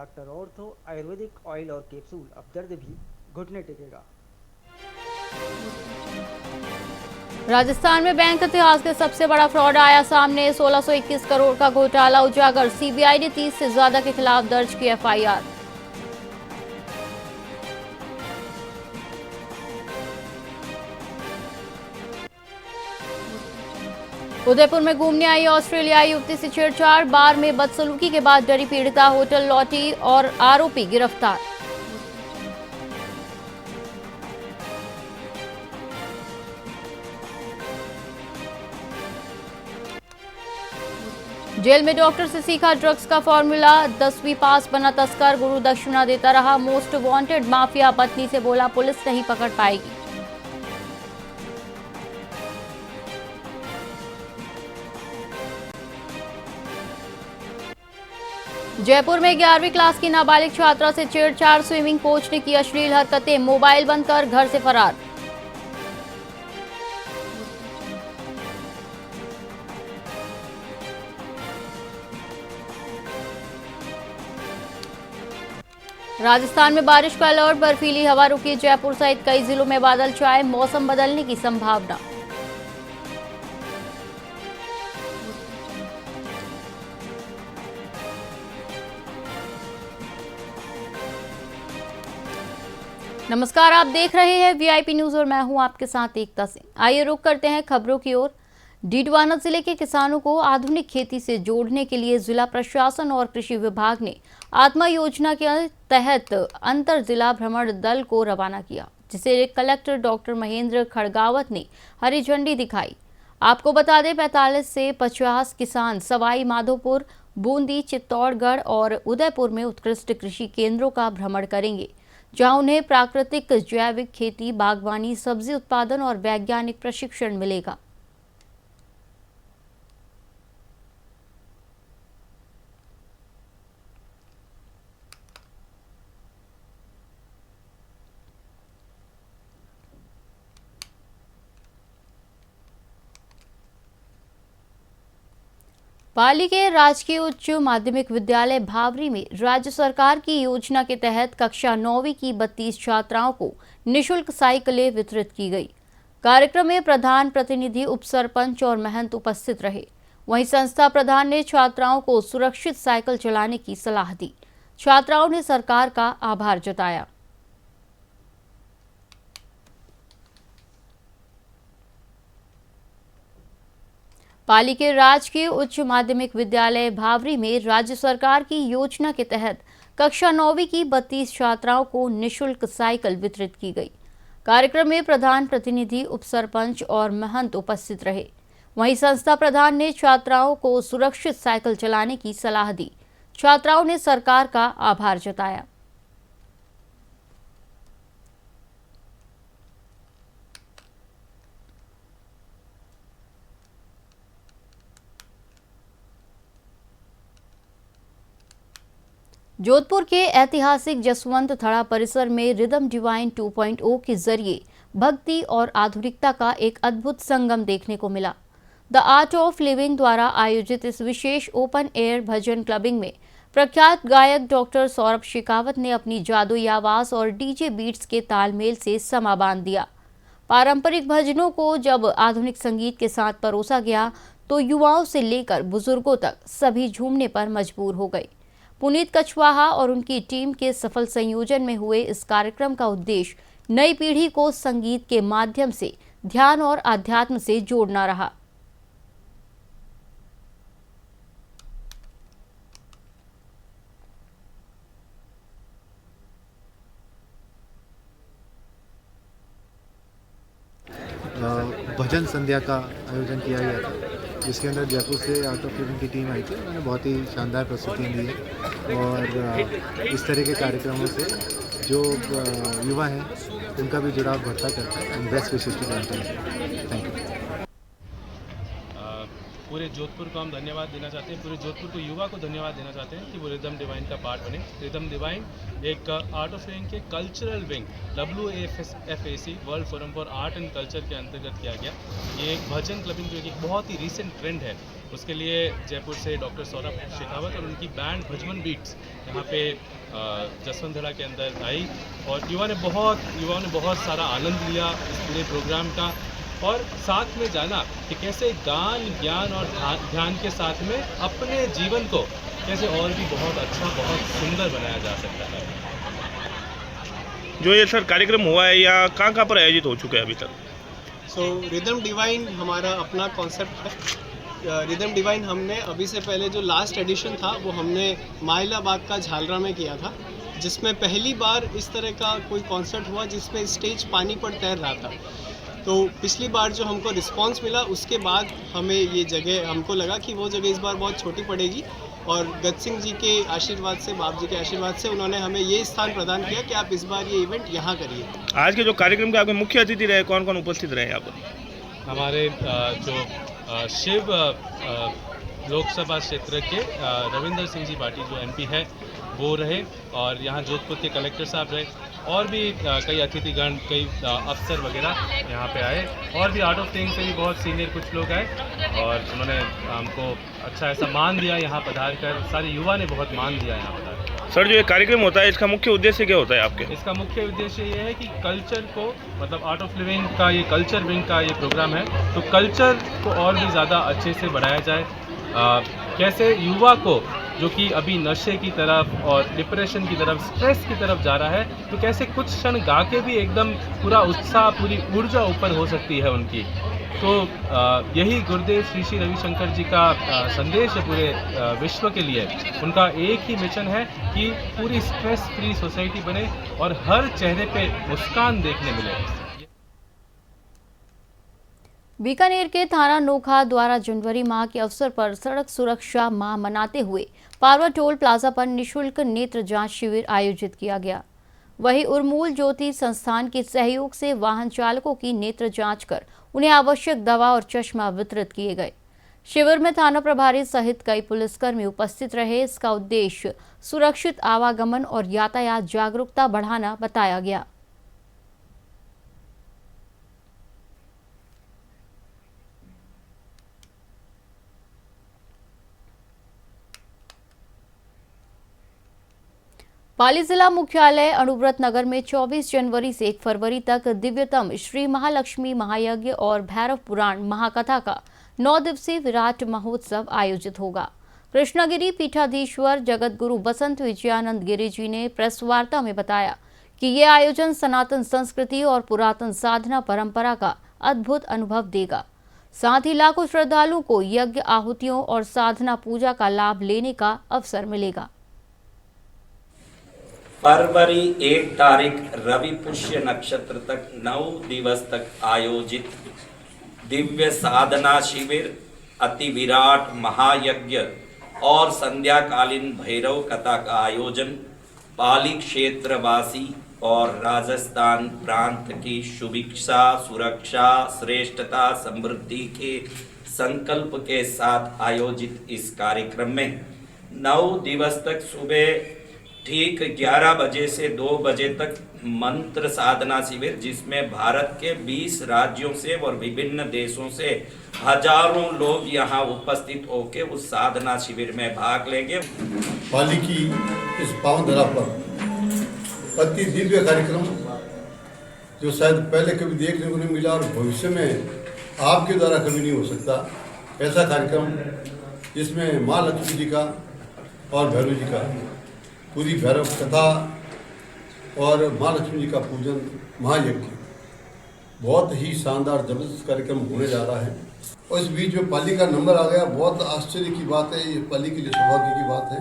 Doctor ortho Ayurvedic oil और capsule, अब दर्द भी घुटने टेकेगा। राजस्थान में बैंक इतिहास के सबसे बड़ा फ्रॉड आया सामने। 1621 करोड़ का घोटाला उजागर। सीबीआई ने 30 से ज्यादा के खिलाफ दर्ज की एफआईआर। उदयपुर में घूमने आई ऑस्ट्रेलियाई युवती से छेड़छाड़। बार में बदसलूकी के बाद डरी पीड़िता होटल लौटी और आरोपी गिरफ्तार। जेल में डॉक्टर से सीखा ड्रग्स का फॉर्मूला। 10वीं पास बना तस्कर, गुरु दक्षिणा देता रहा। मोस्ट वांटेड माफिया, पत्नी से बोला पुलिस नहीं पकड़ पाएगी। जयपुर में 11वीं क्लास की नाबालिग छात्रा से छेड़छाड़। स्विमिंग कोच ने की अश्लील हरकतें। मोबाइल बंद कर घर से फरार। राजस्थान में बारिश का अलर्ट। बर्फीली हवा रुकी। जयपुर सहित कई जिलों में बादल छाए। मौसम बदलने की संभावना। नमस्कार, आप देख रहे हैं वीआईपी न्यूज और मैं हूं आपके साथ एकता सिंह। आइए रुक करते हैं खबरों की ओर। डीडवाना जिले के किसानों को आधुनिक खेती से जोड़ने के लिए जिला प्रशासन और कृषि विभाग ने आत्मा योजना के तहत अंतर जिला भ्रमण दल को रवाना किया, जिसे कलेक्टर डॉक्टर महेंद्र खड़गावत ने हरी झंडी दिखाई। आपको बता दें, 45 से 50 किसान सवाई माधोपुर, बूंदी, चित्तौड़गढ़ और उदयपुर में उत्कृष्ट कृषि केंद्रों का भ्रमण करेंगे, जहां उन्हें प्राकृतिक जैविक खेती, बागवानी, सब्जी उत्पादन और वैज्ञानिक प्रशिक्षण मिलेगा। पाली के राजकीय उच्च माध्यमिक विद्यालय भावरी में राज्य सरकार की योजना के तहत कक्षा 9वीं की 32 छात्राओं को निःशुल्क साइकिलें वितरित की गई। कार्यक्रम में प्रधान प्रतिनिधि, उप सरपंच और महंत उपस्थित रहे। वहीं संस्था प्रधान ने छात्राओं को सुरक्षित साइकिल चलाने की सलाह दी। छात्राओं ने सरकार का आभार जताया। पाली के राजकीय उच्च माध्यमिक विद्यालय भावरी में राज्य सरकार की योजना के तहत कक्षा 9वीं की 32 छात्राओं को निःशुल्क साइकिल वितरित की गई। कार्यक्रम में प्रधान प्रतिनिधि, उप सरपंच और महंत उपस्थित रहे। वहीं संस्था प्रधान ने छात्राओं को सुरक्षित साइकिल चलाने की सलाह दी। छात्राओं ने सरकार का आभार जताया। जोधपुर के ऐतिहासिक जसवंत थड़ा परिसर में रिदम डिवाइन 2.0 के जरिए भक्ति और आधुनिकता का एक अद्भुत संगम देखने को मिला। द आर्ट ऑफ लिविंग द्वारा आयोजित इस विशेष ओपन एयर भजन क्लबिंग में प्रख्यात गायक डॉक्टर सौरभ शेखावत ने अपनी जादुई आवाज और डीजे बीट्स के तालमेल से समा बांध दिया। पारंपरिक भजनों को जब आधुनिक संगीत के साथ परोसा गया तो युवाओं से लेकर बुजुर्गों तक सभी झूमने पर मजबूर हो गए। पुनीत कछवाहा और उनकी टीम के सफल संयोजन में हुए इस कार्यक्रम का उद्देश्य नई पीढ़ी को संगीत के माध्यम से ध्यान और आध्यात्म से जोड़ना रहा। भजन संध्या का आयोजन किया गया था, जिसके अंदर जयपुर से आर्ट ऑफ लिविंग की टीम आई थी। उन्होंने बहुत ही शानदार प्रस्तुतियाँ दी है और इस तरह के कार्यक्रमों से जो युवा हैं उनका भी जुड़ाव बढ़ता करता है। एंड बेस्ट विशेष टू थैंक यू। पूरे जोधपुर को हम धन्यवाद देना चाहते हैं, पूरे जोधपुर को युवा को धन्यवाद देना चाहते हैं कि वो रिदम डिवाइन का पार्ट बने। रिदम डिवाइन एक आर्ट ऑफ लिविंग के cultural wing WAFAC world forum for art and culture के अंतर्गत किया गया। ये एक भजन क्लबिंग जो एक बहुत ही रीसेंट ट्रेंड है उसके लिए जयपुर से डॉक्टर सौरभ शेखावत और उनकी बैंड भजमन बीट्स यहाँ पे जसवंत धड़ा के अंदर आई और युवाओं ने बहुत सारा आनंद लिया इस पूरे प्रोग्राम का, और साथ में जाना कि कैसे गान, ज्ञान और ध्यान के साथ में अपने जीवन को कैसे और भी बहुत अच्छा, बहुत सुंदर बनाया जा सकता है। जो ये सर कार्यक्रम हुआ है या कहाँ पर आयोजित हो चुका है अभी तक? रिदम डिवाइन हमारा अपना कॉन्सेप्ट है। रिदम डिवाइन हमने अभी से पहले जो लास्ट एडिशन था वो हमने माइलाबाग का झालरा में किया था, जिसमें पहली बार इस तरह का कोई कॉन्सर्ट हुआ जिसमें स्टेज पानी पर तैर रहा था। तो पिछली बार जो हमको रिस्पांस मिला उसके बाद हमें ये जगह, हमको लगा कि वो जगह इस बार बहुत छोटी पड़ेगी, और गज सिंह जी के आशीर्वाद से, बाप जी के आशीर्वाद से उन्होंने हमें ये स्थान प्रदान किया कि आप इस बार ये इवेंट यहाँ करिए। आज के जो कार्यक्रम के आपके मुख्य अतिथि रहे, कौन कौन उपस्थित रहे यहाँ पर? हमारे जो शिव लोकसभा क्षेत्र के रविंदर सिंह जी पाटिल जो MP है वो रहे, और यहाँ जोधपुर के कलेक्टर साहब रहे, और भी कई अतिथिगण, कई अफसर वगैरह यहाँ पे आए, और भी आउट ऑफ टेंग से भी बहुत सीनियर कुछ लोग आए, और उन्होंने हमको अच्छा ऐसा मान दिया यहाँ पधार कर। सारे युवा ने बहुत मान दिया यहाँ पधार कर। सर, जो ये कार्यक्रम होता है इसका मुख्य उद्देश्य क्या होता है आपके? इसका मुख्य उद्देश्य ये है कि कल्चर को, मतलब आर्ट ऑफ लिविंग का ये कल्चर विंग का ये प्रोग्राम है, तो कल्चर को और भी ज़्यादा अच्छे से बढ़ाया जाए। कैसे युवा को जो कि अभी नशे की तरफ और डिप्रेशन की तरफ, स्ट्रेस की तरफ जा रहा है, तो कैसे कुछ क्षण गा के भी एकदम पूरा उत्साह, पूरी ऊर्जा ऊपर हो सकती है उनकी। तो यही गुरुदेव श्री श्री रविशंकर जी का संदेश है पूरे विश्व के लिए। उनका एक ही मिशन है कि पूरी स्ट्रेस फ्री सोसाइटी बने और हर चेहरे पे मुस्कान देखने मिले। बीकानेर के थाना नोखा द्वारा जनवरी माह के अवसर पर सड़क सुरक्षा माह मनाते हुए पारवा टोल प्लाजा पर निःशुल्क नेत्र जांच शिविर आयोजित किया गया। वहीं उर्मूल ज्योति संस्थान के सहयोग से वाहन चालकों की नेत्र जांच कर उन्हें आवश्यक दवा और चश्मा वितरित किए गए। शिविर में थाना प्रभारी सहित कई पुलिसकर्मी उपस्थित रहे। इसका उद्देश्य सुरक्षित आवागमन और यातायात जागरूकता बढ़ाना बताया गया। पाली जिला मुख्यालय अणुव्रत नगर में 24 जनवरी से 1 फरवरी तक दिव्यतम श्री महालक्ष्मी महायज्ञ और भैरव पुराण महाकथा का 9 दिवसीय विराट महोत्सव आयोजित होगा। कृष्णगिरी पीठाधीश्वर जगत गुरु बसंत विजयानंद गिरी जी ने प्रेस वार्ता में बताया कि ये आयोजन सनातन संस्कृति और पुरातन साधना परंपरा का अद्भुत अनुभव देगा। साथ ही लाखों श्रद्धालुओं को यज्ञ, आहुतियों और साधना पूजा का लाभ लेने का अवसर मिलेगा। फरवरी 1 तारीख रवि पुष्य नक्षत्र तक 9 दिवस तक आयोजित दिव्य साधना शिविर, अति विराट महायज्ञ और संध्याकालीन भैरव कथा का आयोजन पाली क्षेत्रवासी और राजस्थान प्रांत की सुभिक्षा, सुरक्षा, श्रेष्ठता, समृद्धि के संकल्प के साथ आयोजित इस कार्यक्रम में 9 दिवस तक सुबह ठीक 11 बजे से 2 बजे तक मंत्र साधना शिविर, जिसमें भारत के 20 राज्यों से और विभिन्न देशों से हजारों लोग यहां उपस्थित होकर उस साधना शिविर में भाग लेंगे। पाली की इस पावन धरा पर अति दिव्य कार्यक्रम जो शायद पहले कभी देखने को नहीं मिला और भविष्य में आपके द्वारा कभी नहीं हो सकता, ऐसा कार्यक्रम जिसमें माँ लक्ष्मी जी का और भैरव जी का पूरी भैरव कथा और माँ लक्ष्मी जी का पूजन, महायज्ञ, बहुत ही शानदार जबरदस्त कार्यक्रम होने जा रहा है। और इस बीच में पाली का नंबर आ गया, बहुत आश्चर्य की बात है, ये पाली के लिए सौभाग्य की बात है।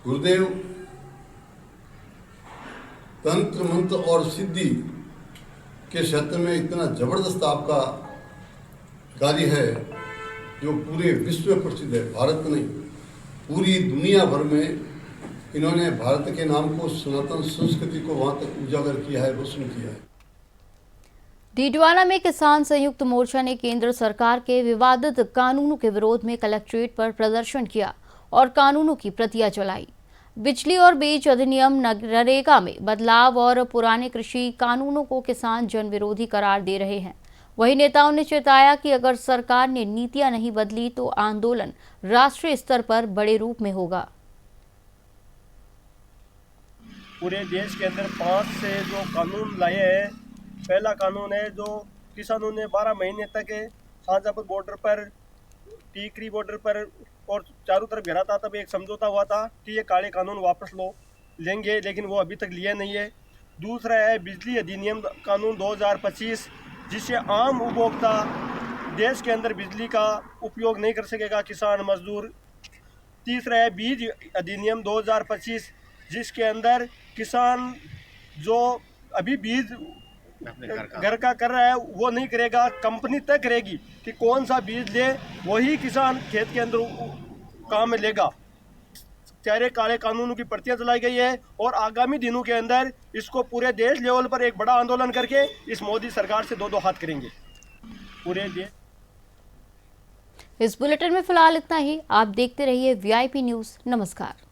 गुरुदेव तंत्र मंत्र और सिद्धि के क्षेत्र में इतना जबरदस्त आपका कार्य है जो पूरे विश्व में प्रसिद्ध है। भारत नहीं, पूरी दुनिया भर में इन्होंने भारत के नाम को, सनातन संस्कृति को वहां तक उजागर किया है, रोशन किया है। डीडवाना में किसान संयुक्त मोर्चा ने केंद्र सरकार के विवादित कानूनों के विरोध में कलेक्ट्रेट पर प्रदर्शन किया और कानूनों की प्रतियां जलाई। बिजली और बीज अधिनियम, नरेगा में बदलाव और पुराने कृषि कानूनों को किसान जन विरोधी करार दे रहे हैं। वहीं नेताओं ने चेताया कि अगर सरकार ने नीतियां नहीं बदली तो आंदोलन राष्ट्रीय स्तर पर बड़े रूप में होगा। पूरे देश के अंदर 5 से जो कानून लाए हैं, पहला कानून है जो किसानों ने 12 महीने तक शाहजहाँपुर बॉर्डर पर, टीकरी बॉर्डर पर और चारों तरफ घेरा था, तब एक समझौता हुआ था कि ये काले कानून वापस लेंगे, लेकिन वो अभी तक लिया नहीं है। दूसरा है बिजली अधिनियम कानून 2025, जिससे आम उपभोक्ता देश के अंदर बिजली का उपयोग नहीं कर सकेगा, किसान मजदूर। तीसरा है बीज अधिनियम 2025, जिसके अंदर किसान जो अभी बीज घर का कर रहा है वो नहीं करेगा, कंपनी तय करेगी कि कौन सा बीज ले, वही किसान खेत के अंदर काम में लेगा। चारे काले कानूनों की प्रतियां चलाई गई है और आगामी दिनों के अंदर इसको पूरे देश लेवल पर एक बड़ा आंदोलन करके इस मोदी सरकार से दो हाथ करेंगे पूरे देश। इस बुलेटिन में फिलहाल इतना ही। आप देखते रहिए VIP न्यूज़। नमस्कार।